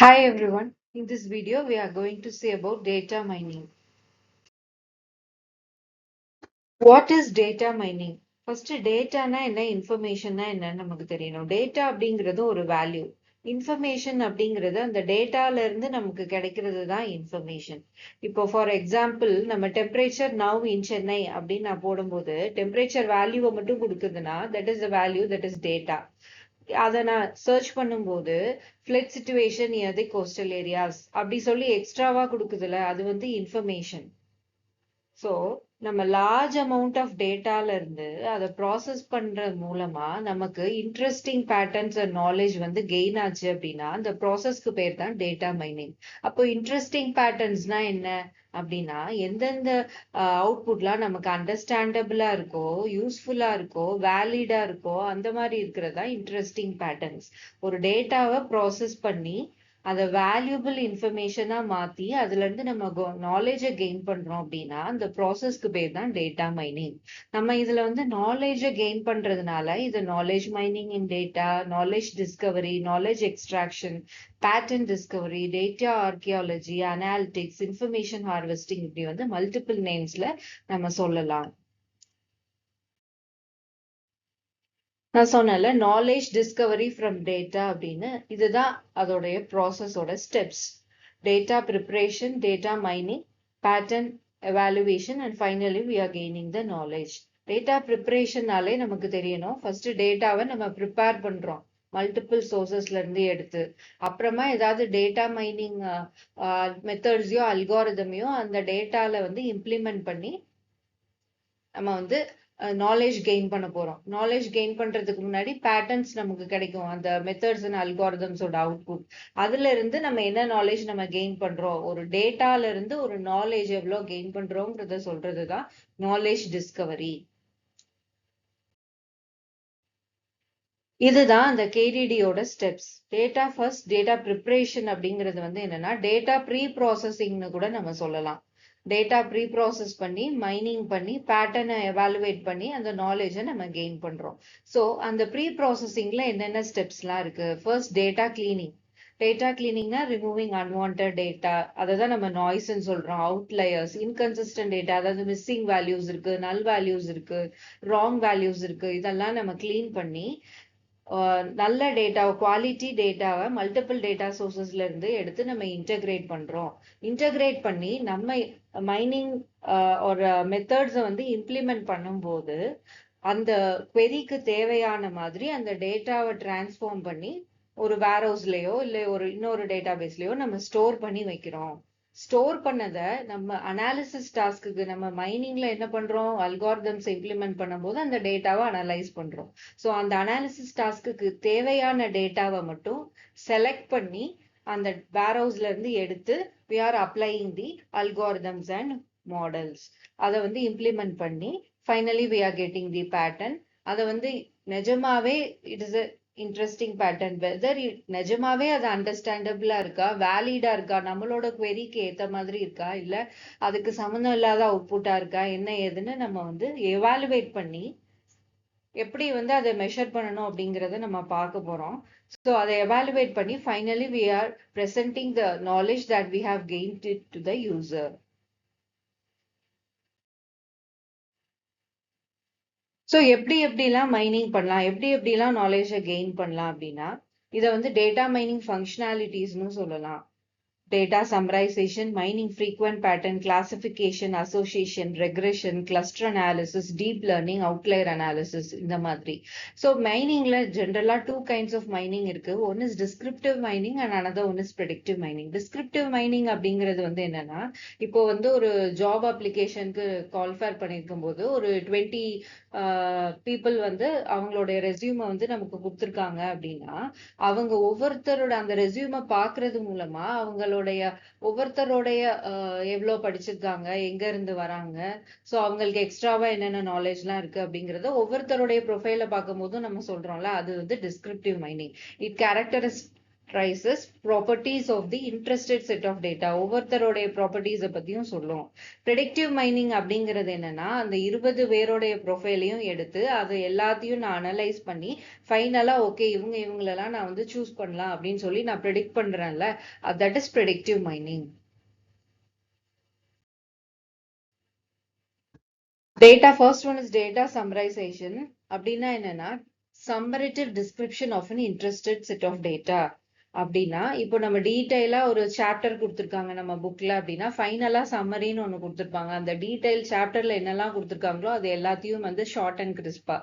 Hi everyone, in this video we are going to see about data mining. What is data mining? First data na என்ன information na என்னன்னு நமக்கு தெரியணும். Data அப்படிங்கிறது ஒரு value. Information அப்படிங்கிறது அந்த டேட்டால இருந்து நமக்கு கிடைக்கிறது தான் information. இப்போ for example நம்ம temperature now in Chennai அப்படின்னு நான் போடும்போது temperature value மட்டும் கொடுக்குதுன்னா that is the value, that is data. அதை நான் சர்ச் பண்ணும்போது ஃப்ளட் சிச்சுவேஷன் நியர் தி கோஸ்டல் ஏரியாஸ் அப்படி சொல்லி எக்ஸ்ட்ராவா கொடுக்குதுல அது வந்து இன்ஃபர்மேஷன். ஸோ நம்ம லார்ஜ் அமௌண்ட் ஆஃப் டேட்டால இருந்து அதை ப்ராசஸ் பண்ற மூலமா நமக்கு இன்ட்ரெஸ்டிங் பேட்டர்ன்ஸ் அண்ட் நாலேஜ் வந்து கெயின் ஆச்சு அப்படின்னா அந்த ப்ராசஸ்க்கு பேர் தான் டேட்டா மைனிங். அப்போ இன்ட்ரெஸ்டிங் பேட்டர்ன்ஸ்னா என்ன அப்படின்னா எந்தெந்த அவுட்புட்லாம் நமக்கு அண்டர்ஸ்டாண்டபிளா இருக்கோ, யூஸ்ஃபுல்லா இருக்கோ, வேலிடா இருக்கோ அந்த மாதிரி இருக்கிறதா இன்ட்ரெஸ்டிங் பேட்டர்ன்ஸ். ஒரு டேட்டாவை ப்ராசஸ் பண்ணி அதை வேல்யூபிள் இன்ஃபர்மேஷனா மாத்தி அதுல இருந்து நம்ம நாலேஜை கெயின் பண்றோம் அப்படின்னா அந்த ப்ராசஸ்க்கு பேர் தான் டேட்டா மைனிங். நம்ம இதுல வந்து நாலேஜை கெயின் பண்றதுனால இது நாலேஜ் மைனிங் இன் data, knowledge Discovery, knowledge extraction, pattern Discovery, data archaeology, analytics, information harvesting இப்படி வந்து மல்டிபிள் நேம்ஸ்ல நம்ம சொல்லலாம். நான் சொன்னல நாலேஜ் டிஸ்கவரி ஃப்ரம் டேட்டா அப்படின்னு, இதுதான் அதோடைய ப்ராசஸோட steps. Data preparation, data mining, pattern evaluation and finally we are gaining the knowledge. Data ப்ரிப்பரேஷன்னாலே நமக்கு தெரியணும், ஃபர்ஸ்ட் டேட்டாவை நம்ம ப்ரிப்பேர் பண்றோம் மல்டிபிள் சோர்சஸ்ல இருந்து எடுத்து. அப்புறமா ஏதாவது டேட்டா மைனிங் மெத்தட்ஸையோ அல்காரிதமையோ அந்த டேட்டால வந்து இம்ப்ளிமெண்ட் பண்ணி நம்ம வந்து நாலேஜ் கெயின் பண்ண போறோம். நாலேஜ் கெயின் பண்றதுக்கு முன்னாடி பேட்டர்ன்ஸ் நமக்கு கிடைக்கும், அந்த மெத்தட்ஸ் அண்ட் அல்காரிதம்ஸோட அவுட்புட். அதுல இருந்து நம்ம என்ன நாலேஜ் நம்ம கெயின் பண்றோம், ஒரு டேட்டால இருந்து ஒரு நாலேஜ் எவ்வளவு கெயின் பண்றோம்ன்றத சொல்றதுதான் நாலேஜ் டிஸ்கவரி. இதுதான் அந்த கேடிடியோட steps. Data first data preparation அப்படிங்கிறது வந்து என்னன்னா டேட்டா ப்ரீ ப்ராசஸிங்னு கூட நம்ம சொல்லலாம். டேட்டா ப்ரீ ப்ராசஸ் பண்ணி மைனிங் பண்ணி பேட்டர்னை எவாலுவேட் பண்ணி அந்த நாலேஜை நம்ம கெயின் பண்றோம். ஸோ அந்த ப்ரீ ப்ராசஸிங்ல என்னென்ன ஸ்டெப்ஸ்லாம் இருக்கு. First data cleaning. டேட்டா கிளீனிங்னா ரிமூவிங் அன்வான்ட் டேட்டா, அதை தான் நம்ம நாய்ஸ்ன்னு சொல்றோம். அவுட்லயர்ஸ், இன்கன்சிஸ்டன்ட் டேட்டா, அதாவது மிஸ்ஸிங் வேல்யூஸ் இருக்கு, நல் வேல்யூஸ் இருக்கு, ராங் வேல்யூஸ் இருக்கு, இதெல்லாம் நம்ம கிளீன் பண்ணி நல்ல டேட்டா, குவாலிட்டி டேட்டாவை மல்டிபிள் டேட்டா சோர்சஸ்ல இருந்து எடுத்து நம்ம இன்டகிரேட் பண்றோம். இன்டகிரேட் பண்ணி நம்ம மைனிங் ஒரு மெத்தட்ஸை வந்து இம்ப்ளிமெண்ட் பண்ணும்போது அந்த queryக்கு தேவையான மாதிரி அந்த டேட்டாவை டிரான்ஸ்ஃபார்ம் பண்ணி ஒரு வேர்ஹவுஸ்லயோ இல்லை ஒரு இன்னொரு டேட்டாபேஸ்லயோ நம்ம ஸ்டோர் பண்ணி வைக்கிறோம். ஸ்டோர் பண்ணதை நம்ம அனாலிசிஸ் டாஸ்க்கு நம்ம மைனிங்ல என்ன பண்றோம், அல்காரிதம்ஸ் இம்ப்ளிமெண்ட் பண்ணும்போது அந்த டேட்டாவை அனலைஸ் பண்றோம். ஸோ அந்த அனாலிசிஸ் டாஸ்க்கு தேவையான டேட்டாவை மட்டும் செலக்ட் பண்ணி அந்த வேர்ஹவுஸ்ல இருந்து எடுத்து we are applying the algorithms and models. அதை வந்து இம்ப்ளிமெண்ட் பண்ணி finally we are getting the pattern. அதை வந்து நிஜமாவே it is a interesting pattern, whether நிஜமாவே அது அண்டர்ஸ்டாண்டபிளா இருக்கா, வேலிடா இருக்கா, நம்மளோட queryக்கு ஏத்த மாதிரி இருக்கா, இல்ல அதுக்கு சம்மந்தம் இல்லாத அவுட்புட்டா இருக்கா, என்ன ஏதுன்னு நம்ம வந்து எவாலுவேட் பண்ணி எப்படி வந்து அதை மெஷர் பண்ணணும் அப்படிங்கறத நம்ம பார்க்க போறோம். ஸோ அதை எவாலுவேட் பண்ணி finally we are presenting the knowledge that we have gained it to the user. So எப்படிலாம் மைனிங் பண்ணலாம், எப்படிலாம் நாலேஜை கெயின் பண்ணலாம் அப்படின்னா இதை வந்து டேட்டா மைனிங் ஃபங்க்ஷனாலிட்டிஸ்னு சொல்லலாம். Data summarization, mining frequent pattern, classification, association, regression, cluster analysis, deep learning, outlier analysis இந்த மாதிரி. So miningல generally two kinds of mining இருக்கு. One is descriptive mining and another one is predictive mining. Descriptive mining அப்படிங்கிறது வந்து என்னன்னா, இப்போ வந்து ஒரு job அப்ளிகேஷனுக்கு call fare பண்ணியிருக்கும் போது ஒரு 20 people வந்து அவங்களுடைய ரெஸ்யூமை வந்து நமக்கு கொடுத்துருக்காங்க அப்படின்னா அவங்க ஒவ்வொருத்தரோட அந்த ரெஸ்யூமை பார்க்கறது மூலமா அவங்களுடைய ஒவ்வொருத்தரோடைய எவ்வளவு படிச்சிருக்காங்க, எங்க இருந்து வராங்க, ஸோ அவங்களுக்கு எக்ஸ்ட்ராவா என்னென்ன நாலேஜ்லாம் இருக்கு அப்படிங்கறத ஒவ்வொருத்தருடைய ப்ரொஃபைல பார்க்கும் போதும் நம்ம சொல்றோம்ல, அது வந்து descriptive mining. It summarizes properties of the interested set of data. ஒவ்வொருத்தருடைய ப்ராப்பர்ட்டிஸை பத்தியும் சொல்லும். ப்ரெடிக்டிவ் மைனிங் அப்படிங்கிறது என்னன்னா, அந்த 20 பேருடைய ப்ரொஃபைலையும் எடுத்து அது எல்லாத்தையும் நான் அனலைஸ் பண்ணி ஃபைனலா ஓகே இவங்களெல்லாம் நான் வந்து சூஸ் பண்ணலாம் அப்படின்னு சொல்லி நான் ப்ரெடிக்ட் பண்றேன்ல, that is predictive mining. Data, first one is data summarization. அப்படின்னா என்னன்னா, summative description of an interested set of data. அப்படின்னா இப்போ நம்ம டீடைலா ஒரு சாப்டர் கொடுத்துருக்காங்க நம்ம புக்ல அப்படின்னா ஃபைனலா சம்மரின்னு ஒண்ணு கொடுத்துருப்பாங்க. அந்த டீடைல் சாப்டர்ல என்னெல்லாம் கொடுத்துருக்காங்களோ அது எல்லாத்தையும் வந்து ஷார்ட் அண்ட் கிறிஸ்பா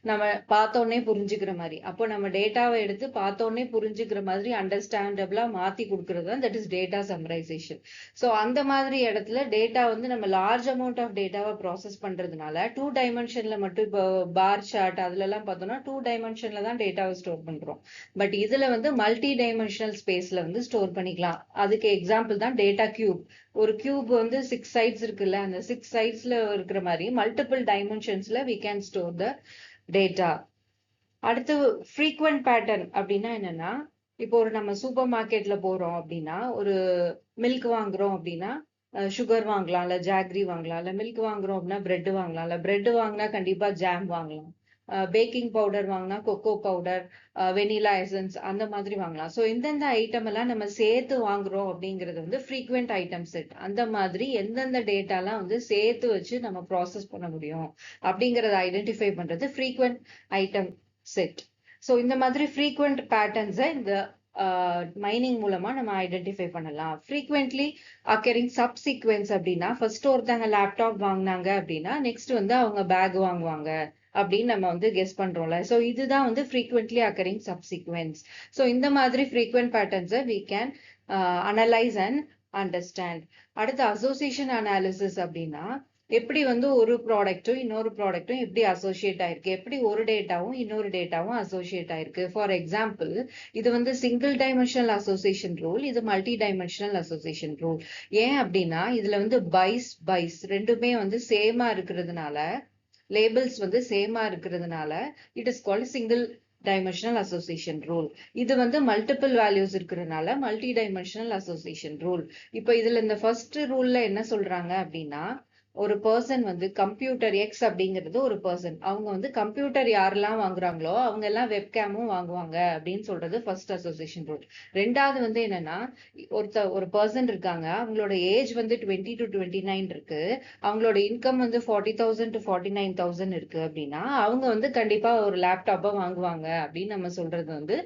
நம்ம பார்த்தோன்னே புரிஞ்சுக்கிற மாதிரி, அப்போ நம்ம டேட்டாவை எடுத்து பார்த்தோன்னே புரிஞ்சுக்கிற மாதிரி அண்டர்ஸ்டாண்டபிளா மாத்தி கொடுக்கறது தான் that is data summarisation. So அந்த மாதிரி இடத்துல டேட்டா வந்து நம்ம லார்ஜ் அமௌண்ட் ஆஃப் டேட்டாவை ப்ராசஸ் பண்றதுனால 2 டைமென்ஷன்ல மட்டும் இப்போ பார் சார்ட் அதுல எல்லாம் பார்த்தோம்னா 2 டைமென்ஷன்ல தான் டேட்டாவை ஸ்டோர் பண்றோம். பட் இதுல வந்து மல்டி டைமென்ஷனல் ஸ்பேஸ்ல வந்து ஸ்டோர் பண்ணிக்கலாம். அதுக்கு எக்ஸாம்பிள் தான் டேட்டா கியூப். ஒரு கியூப் வந்து 6 சைட்ஸ் இருக்குல்ல, அந்த 6 சைட்ஸ்ல இருக்கிற மாதிரி multiple டைமென்ஷன்ஸ்ல we can store the data. அடுத்து frequent pattern அப்படின்னா என்னன்னா, இப்போ ஒரு நம்ம சூப்பர் மார்க்கெட்ல போறோம் அப்படின்னா, ஒரு மில்க் வாங்குறோம் அப்படின்னா சுகர் வாங்கலாம், இல்ல ஜாக்ரி வாங்கலாம், இல்ல மில்க் வாங்குறோம் அப்படின்னா பிரெட் வாங்கலாம், இல்ல பிரெட் வாங்கினா கண்டிப்பா ஜாம் வாங்கலாம், பேக்கிங் பவுடர் வாங்கினா கொக்கோ பவுடர், வெனிலா எசன்ஸ் அந்த மாதிரி வாங்கலாம். ஸோ இந்தந்த ஐட்டம் எல்லாம் நம்ம சேர்த்து வாங்குறோம் அப்படிங்கிறது வந்து ஃப்ரீக்வெண்ட் ஐட்டம் செட். அந்த மாதிரி எந்தெந்த டேட்டாலாம் வந்து சேர்த்து வச்சு நம்ம ப்ராசஸ் பண்ண முடியும் அப்படிங்கறத ஐடென்டிஃபை பண்றது ஃப்ரீக்வெண்ட் ஐட்டம் செட். ஸோ இந்த மாதிரி ஃப்ரீக்வெண்ட் பேட்டர்ன்ஸை இந்த மைனிங் மூலமா நம்ம ஐடென்டிஃபை பண்ணலாம். ஃப்ரீக்வெண்ட்லி அக்கரிங் சப்சீக்வென்ஸ் அப்படின்னா, ஃபர்ஸ்ட் ஒருத்தங்க லேப்டாப் வாங்கினாங்க அப்படின்னா நெக்ஸ்ட் வந்து அவங்க பேக் வாங்குவாங்க அப்படின்னு நம்ம வந்து கெஸ் பண்றோம்ல. ஸோ இதுதான் வந்து ஃப்ரீக்வெண்ட்லி அக்கரிங் சப்சீக்வென்ஸ். ஸோ இந்த மாதிரி ஃப்ரீக்வெண்ட் பேட்டர்ன்ஸை we can analyze and understand. அடுத்து அசோசியேஷன் அனாலிசிஸ் அப்படின்னா, எப்படி வந்து ஒரு ப்ராடக்ட்டும் இன்னொரு ப்ராடக்ட்டும் எப்படி அசோசியேட் ஆயிருக்கு, எப்படி ஒரு டேட்டாவும் இன்னொரு டேட்டாவும் அசோசியேட் ஆயிருக்கு. ஃபார் எக்ஸாம்பிள், இது வந்து சிங்கிள் டைமென்ஷனல் அசோசியேஷன் ரூல், இது மல்டி டைமென்ஷனல் அசோசியேஷன் ரூல். ஏன் அப்படின்னா இதுல வந்து பைஸ் ரெண்டுமே வந்து சேமா இருக்கிறதுனால, லேபிள்ஸ் வந்து சேமா இருக்கிறதுனால it is called single dimensional association rule. இது வந்து மல்டிபிள் வேல்யூஸ் இருக்கிறதுனால மல்டி டைமென்ஷனல் அசோசியேஷன் ரூல். இப்போ இதுல இந்த ஃபர்ஸ்ட் ரூல்ல என்ன சொல்றாங்க அப்படின்னா, ஒரு பர்சன் வந்து கம்ப்யூட்டர் எக்ஸ் அப்படிங்கிறது ஒரு பர்சன், அவங்க வந்து கம்ப்யூட்டர் யாரெல்லாம் வாங்குறாங்களோ அவங்க எல்லாம் வெப்கேமும் வாங்குவாங்க அப்படின்னு சொல்றது ஃபர்ஸ்ட் அசோசியேஷன் ரூல். ரெண்டாவது வந்து என்னன்னா, ஒரு பர்சன் இருக்காங்க, அவங்களோட ஏஜ் வந்து 20 to 29 இருக்கு, அவங்களோட இன்கம் வந்து 40,000 to 49,000 இருக்கு அப்படின்னா அவங்க வந்து கண்டிப்பா ஒரு லேப்டாப்பை வாங்குவாங்க அப்படின்னு நம்ம சொல்றது வந்து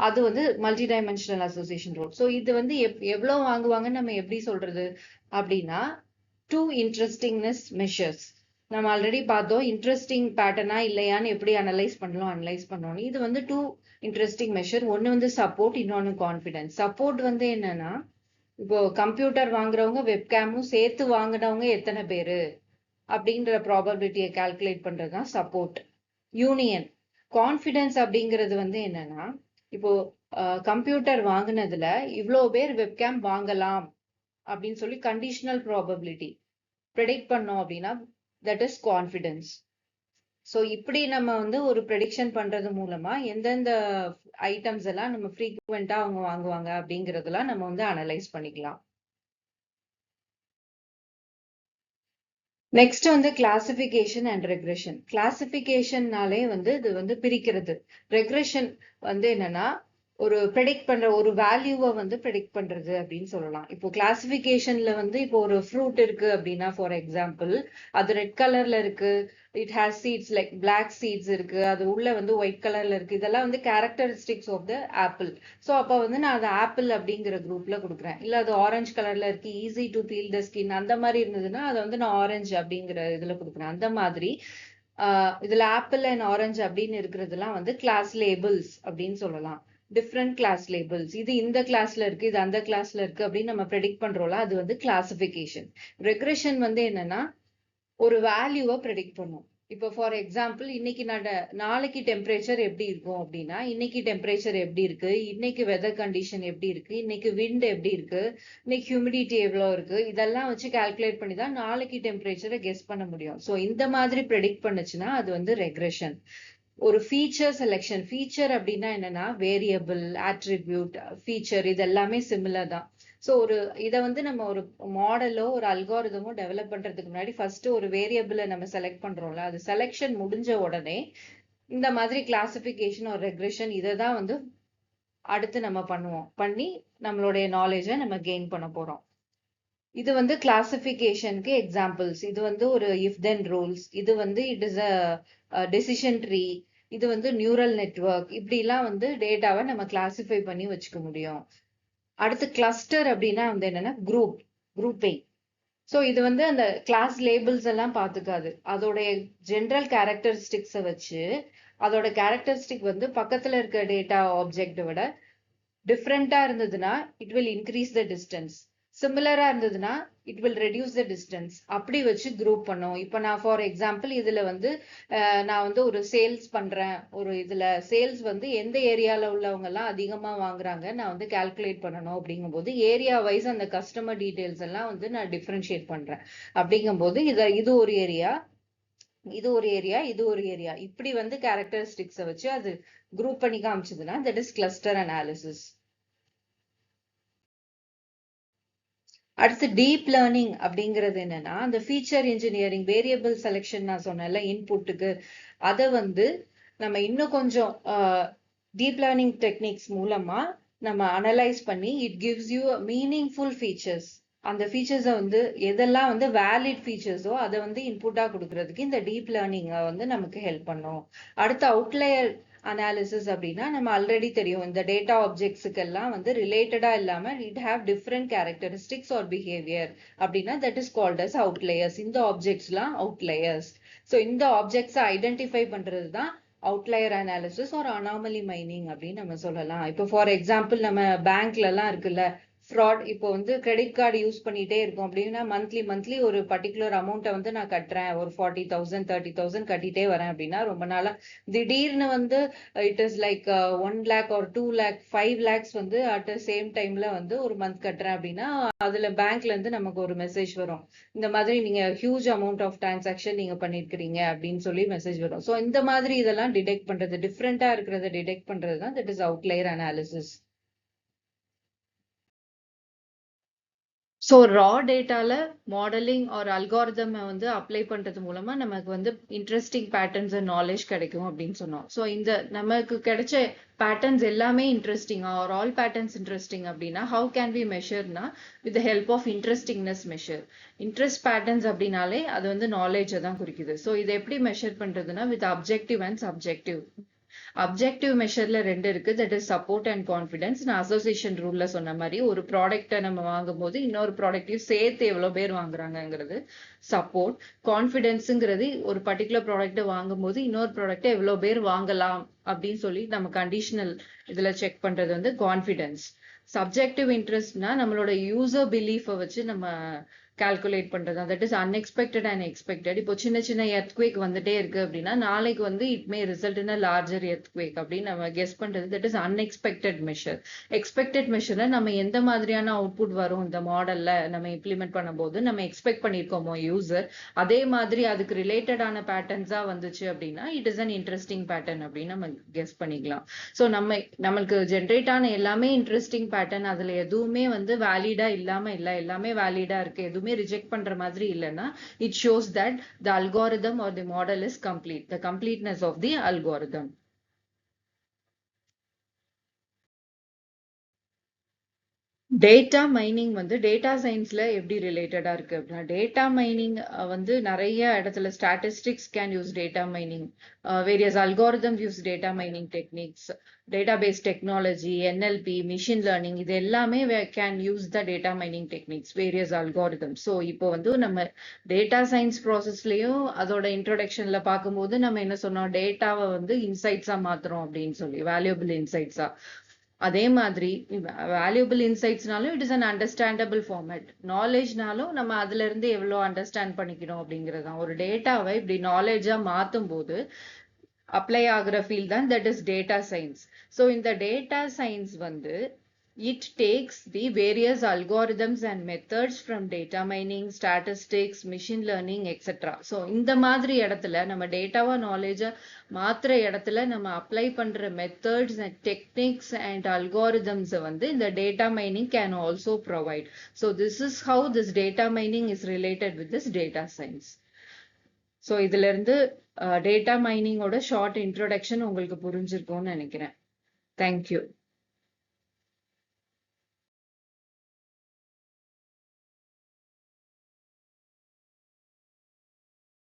அது வந்து multi dimensional association rule. So இது வந்து எவ்வளவு வாங்குவாங்கன்னு நம்ம எப்படி சொல்றது அப்படின்னா, டூ இன்ட்ரெஸ்டிங்னஸ் மெஷர்ஸ். நம்ம ஆல்ரெடி பார்த்தோம் இன்ட்ரெஸ்டிங் பேட்டர்னா இல்லையான்னு எப்படி அனலைஸ் பண்ணணும். இது வந்து டூ இன்ட்ரெஸ்டிங் மெஷர். ஒன்னு வந்து சப்போர்ட், இன்னொன்னு கான்ஃபிடன்ஸ். சப்போர்ட் வந்து என்னன்னா, இப்போ கம்ப்யூட்டர் வாங்குறவங்க வெப்கேமும் சேர்த்து வாங்கினவங்க எத்தனை பேரு அப்படின்ற ப்ராபபிலிட்டியை கால்குலேட் பண்றதுதான் சப்போர்ட். யூனியன். கான்ஃபிடன்ஸ் அப்படிங்கிறது வந்து என்னன்னா, இப்போ கம்ப்யூட்டர் வாங்கினதுல இவ்வளோ பேர் வெப்கேம் வாங்கலாம் அப்படின்னு சொல்லி கண்டிஷனல் ப்ராபபிலிட்டி ப்ரெடிக்ட் பண்ணோம் அப்படின்னா தட் இஸ் கான்ஃபிடன்ஸ். ஸோ இப்படி நம்ம வந்து ஒரு ப்ரெடிக்ஷன் பண்றது மூலமா எந்தெந்த ஐட்டம்ஸ் எல்லாம் நம்ம ஃப்ரீக்வெண்டா அவங்க வாங்குவாங்க அப்படிங்கறதெல்லாம் நம்ம வந்து அனலைஸ் பண்ணிக்கலாம். நெக்ஸ்ட் வந்து கிளாசிபிகேஷன் அண்ட் ரெக்ரெஷன். கிளாசிபிகேஷன்னாலே வந்து இது வந்து பிரிக்கிறது. ரெக்ரெஷன் வந்து என்னன்னா, ஒரு ப்ரெடிக்ட் பண்ற ஒரு வேல்யூவை வந்து ப்ரெடிக்ட் பண்றது அப்படின்னு சொல்லலாம். இப்போ கிளாசிபிகேஷன்ல வந்து இப்போ ஒரு ஃப்ரூட் இருக்கு அப்படின்னா, ஃபார் எக்ஸாம்பிள் அது ரெட் கலர்ல இருக்கு, it has seeds like black seeds இருக்கு, அது உள்ள வந்து ஒயிட் கலர்ல இருக்கு, இதெல்லாம் வந்து characteristics of the apple. So அப்போ வந்து நான் அது ஆப்பிள் அப்படிங்கிற குரூப்ல கொடுக்குறேன். இல்ல அது ஆரஞ்சு கலர்ல இருக்கு, easy to peel the skin அந்த மாதிரி இருந்ததுன்னா அதை வந்து நான் ஆரஞ்சு அப்படிங்கிற இதுல கொடுக்குறேன். அந்த மாதிரி இதுல ஆப்பிள் அண்ட் ஆரஞ்சு அப்படின்னு இருக்கிறதுலாம் வந்து கிளாஸ் லேபிள்ஸ் அப்படின்னு சொல்லலாம். Different class labels. இது இந்த கிளாஸ்ல இருக்கு, இது அந்த கிளாஸ்ல இருக்கு அப்படின்னு நம்ம ப்ரெடிக்ட் பண்றோம்ல, அது வந்து கிளாசிபிகேஷன். ரெக்ரெஷன் வந்து என்னன்னா, ஒரு வேல்யூவை ப்ரெடிக்ட் பண்ணும். இப்போ ஃபார் எக்ஸாம்பிள் இன்னைக்கு நாளைக்கு டெம்பரேச்சர் எப்படி இருக்கும் அப்படின்னா, இன்னைக்கு டெம்பரேச்சர் எப்படி இருக்கு, இன்னைக்கு வெதர் கண்டிஷன் எப்படி இருக்கு, இன்னைக்கு விண்ட் எப்படி இருக்கு, இன்னைக்கு ஹியூமிடிட்டி எவ்வளோ இருக்கு, இதெல்லாம் வச்சு கால்குலேட் பண்ணி தான் நாளைக்கு டெம்பரேச்சரை கெஸ் பண்ண முடியும். ஸோ இந்த மாதிரி ப்ரெடிக்ட் பண்ணுச்சுன்னா அது வந்து ரெக்ரெஷன். ஒரு ஃபீச்சர் செலெக்ஷன். ஃபீச்சர் அப்படின்னா என்னன்னா வேரியபிள், ஆட்ரிபியூட், ஃபீச்சர் இது எல்லாமே சிமிலர் தான். ஸோ இதை வந்து நம்ம ஒரு மாடலோ ஒரு அல்காரிதமோ டெவலப் பண்றதுக்கு முன்னாடி ஃபர்ஸ்ட் ஒரு வேரியபிளை நம்ம செலக்ட் பண்றோம்ல, அது செலெக்ஷன் முடிஞ்ச உடனே இந்த மாதிரி கிளாசிபிகேஷன் ஒரு ரெக்ரெஷன் இதை தான் வந்து அடுத்து நம்ம பண்ணி நம்மளுடைய நாலேஜை நம்ம கெயின் பண்ண போறோம். இது வந்து கிளாசிபிகேஷனுக்கு எக்ஸாம்பிள்ஸ். இது வந்து ஒரு இஃப் தென் ரூல்ஸ், இது வந்து it is a decision tree, இது வந்து நியூரல் நெட்வொர்க். இப்படிலாம் வந்து டேட்டாவை நம்ம கிளாசிஃபை பண்ணி வச்சுக்க முடியும். அடுத்து கிளஸ்டர் அப்படின்னா வந்து என்னன்னா குரூப்பிங். ஸோ இது வந்து அந்த கிளாஸ் லேபிள்ஸ் எல்லாம் பார்த்துக்காது, அதோடைய ஜென்ரல் கேரக்டரிஸ்டிக்ஸை வச்சு அதோட கேரக்டரிஸ்டிக் வந்து பக்கத்துல இருக்க டேட்டா ஆப்ஜெக்டை விட டிஃப்ரெண்டா இருந்ததுன்னா it will increase the distance, சிமிலரா இருந்ததுன்னா it will reduce the distance. அப்படி வச்சு குரூப் பண்ணும். இப்போ நான் ஃபார் எக்ஸாம்பிள் இதுல வந்து நான் வந்து ஒரு சேல்ஸ் பண்றேன், ஒரு இதுல சேல்ஸ் வந்து எந்த ஏரியால உள்ளவங்க எல்லாம் அதிகமா வாங்குறாங்க நான் வந்து கால்குலேட் பண்ணணும். அப்படிங்கும்போது ஏரியா வைஸ் அந்த கஸ்டமர் டீடைல்ஸ் எல்லாம் வந்து நான் டிஃபரன்ஷியேட் பண்றேன். அப்படிங்கும்போது இது ஒரு ஏரியா, இது ஒரு ஏரியா, இது ஒரு ஏரியா, இப்படி வந்து கேரக்டரிஸ்டிக்ஸை வச்சு அது குரூப் பண்ணி காமிச்சதுன்னா தட் இஸ் கிளஸ்டர் அனாலிசிஸ். அடுத்து டீப் லேர்னிங் அப்படிங்கிறது என்னன்னா, அந்த ஃபீச்சர் இன்ஜினியரிங், வேரியபிள் செலெக்ஷன் நான் சொன்னேன்ல இன்புட்டுக்கு, அதை வந்து நம்ம இன்னும் கொஞ்சம் டீப் லேர்னிங் டெக்னிக்ஸ் மூலமா நம்ம அனலைஸ் பண்ணி it gives you meaningful features. அந்த ஃபீச்சர்ஸை வந்து எதெல்லாம் வந்து வேலிட் ஃபீச்சர்ஸோ அதை வந்து இன்புட்டா கொடுக்கறதுக்கு இந்த டீப் லேர்னிங் வந்து நமக்கு ஹெல்ப் பண்ணும். அடுத்து அவுட்லயர் அனாலிசிஸ் அப்படின்னா நம்ம ஆல்ரெடி தெரியும், இந்த டேட்டா ஆப்ஜெக்ட்ஸுக்கு எல்லாம் வந்து ரிலேட்டடா இல்லாம it have different characteristics or behaviour அப்படின்னா that is called as outliers. இந்த ஆப்ஜெக்ட்ஸ்லாம் அவுட்லயர்ஸ். ஸோ இந்த ஆப்ஜெக்ட்ஸை ஐடென்டிஃபை பண்றது தான் அவுட்லயர் அனாலிசிஸ் ஒரு அனாமலி மைனிங் அப்படின்னு நம்ம சொல்லலாம். இப்போ ஃபார் எக்ஸாம்பிள் நம்ம பேங்க்ல எல்லாம் இருக்குல்ல ஃப்ராட், இப்போ வந்து கிரெடிட் கார்டு யூஸ் பண்ணிட்டே இருக்கும் அப்படின்னா மந்த்லி ஒரு பர்டிகுலர் அமௌண்ட்டை வந்து நான் கட்டுறேன், ஒரு 40,000 30,000 கட்டிட்டே வரேன் அப்படின்னா ரொம்ப நாளா திடீர்னு வந்து it is like 1 lakh or 2 lakh 5 lakhs வந்து அட் த சேம் டைம்ல வந்து ஒரு மந்த் கட்டுறேன் அப்படின்னா அதுல பேங்க்ல இருந்து நமக்கு ஒரு மெசேஜ் வரும், இந்த மாதிரி நீங்க ஹியூஜ் அமௌண்ட் ஆஃப் டிரான்சாக்ஷன் நீங்க பண்ணிருக்கிறீங்க அப்படின்னு சொல்லி மெசேஜ் வரும். ஸோ இந்த மாதிரி இதெல்லாம் டிடெக்ட் பண்றது, டிஃப்ரெண்டா இருக்கிறத டிடெக்ட் பண்றது தான் that is outlier analysis. So raw டேட்டால மாடலிங் ஒரு அல்காரிதம் வந்து அப்ளை பண்றது மூலமா நமக்கு வந்து இன்ட்ரெஸ்டிங் பேட்டர்ன்ஸ் அண்ட் நாலேஜ் கிடைக்கும் அப்படின்னு சொன்னோம். ஸோ இந்த நமக்கு கிடைச்ச பேட்டர்ன்ஸ் எல்லாமே interesting or all patterns interesting அப்படின்னா ஹவு கேன் வி மெஷர்னா with help of interestingness measure. Interest patterns அப்படின்னாலே அது வந்து நாலேஜை தான் குறிக்குது. ஸோ இதை எப்படி மெஷர் பண்றதுன்னா with objective and subjective. Objective மெஷர்ல 2 இருக்கு, that is support and confidence. நான் அசோசியேஷன் ரூல்ல சொன்ன மாதிரி ஒரு ப்ராடக்ட்டை நம்ம வாங்கும் போது இன்னொரு ப்ராடக்ட்டையும் சேர்த்து எவ்வளவு பேர் வாங்குறாங்கிறது சப்போர்ட். கான்ஃபிடன்ஸுங்கிறது ஒரு பர்டிகுலர் ப்ராடக்ட்டை வாங்கும் போது இன்னொரு ப்ராடக்ட்டை எவ்வளவு பேர் வாங்கலாம் அப்படின்னு சொல்லி நம்ம கண்டிஷனல் இதுல செக் பண்றது வந்து கான்ஃபிடன்ஸ். சப்ஜெக்டிவ் இன்ட்ரெஸ்ட்னா நம்மளோட யூசர் பிலீஃபை வச்சு நம்ம கால்குலேட் பண்றது, that is unexpected and expected. இப்போ சின்ன சின்ன எர்த்குவேக் வந்துட்டே இருக்கு அப்படின்னா நாளைக்கு வந்து it may result in larger earthquake அப்படின்னு நம்ம கெஸ் பண்றது, that is unexpected measure. Expected மெஷர்ல நம்ம எந்த மாதிரியான அவுட்புட் வரும் இந்த மாடல்ல நம்ம இம்ப்ளிமெண்ட் பண்ணும்போது நம்ம எக்ஸ்பெக்ட் பண்ணிருக்கோமோ யூசர், அதே மாதிரி அதுக்கு ரிலேட்டடான பேட்டர்ன்ஸா வந்துச்சு அப்படின்னா it is an interesting pattern அப்படின்னு நம்ம கெஸ் பண்ணிக்கலாம். ஸோ நம்மளுக்கு ஜென்ரேட் ஆன எல்லாமே இன்ட்ரெஸ்டிங் பேட்டர்ன், அதுல எதுவுமே வந்து வேலிடா இல்லாம இல்ல, எல்லாமே வேலிடா இருக்கு, எதுவுமே ரிஜெக்ட் பண்ற மாதிரி இல்லைன்னா it shows that the algorithm or the model is complete, the completeness of the algorithm. Data mining வந்து டேட்டா சயின்ஸ்ல எப்படி ரிலேட்டடா இருக்கு அப்படின்னா, டேட்டா மைனிங் வந்து நிறைய இடத்துல statistics can use data mining, various algorithm use data mining techniques, database technology, NLP, machine learning, இது எல்லாமே can use the data mining techniques, various algorithm. So இப்போ வந்து நம்ம டேட்டா சயின்ஸ் ப்ராசஸ்லயும் அதோட இன்ட்ரோடக்ஷன்ல பார்க்கும்போது நம்ம என்ன சொன்னோம், டேட்டாவை வந்து இன்சைட்ஸா மாத்துறோம் அப்படின்னு சொல்லி, வேல்யூபிள் இன்சைட்ஸா. அதே மாதிரி வேல்யூபிள் இன்சைட்ஸ்னாலும் it is an understandable format. நாலேஜ்னாலும் நம்ம அதுல இருந்து எவ்வளோ அண்டர்ஸ்டாண்ட் பண்ணிக்கணும் அப்படிங்கிறது தான். ஒரு டேட்டாவை இப்படி நாலேஜா மாற்றும் போது அப்ளை ஆகுற ஃபீல்ட் தான் that is data science. So இந்த டேட்டா சயின்ஸ் வந்து it takes the various algorithms and methods from data mining, statistics, machine learning, etc. So இந்த மாதிரி இடத்துல நம்ம டேட்டாவா நாலேஜை மாத்திர இடத்துல நம்ம அப்ளை பண்ற methods and techniques and algorithms வந்து இந்த data mining can also provide. So this is how this data mining is related with this data science. So இதுல இருந்து டேட்டா மைனிங்கோட ஷார்ட் இன்ட்ரோடக்ஷன் உங்களுக்கு புரிஞ்சிருக்கும்னு நினைக்கிறேன். தேங்க்யூ.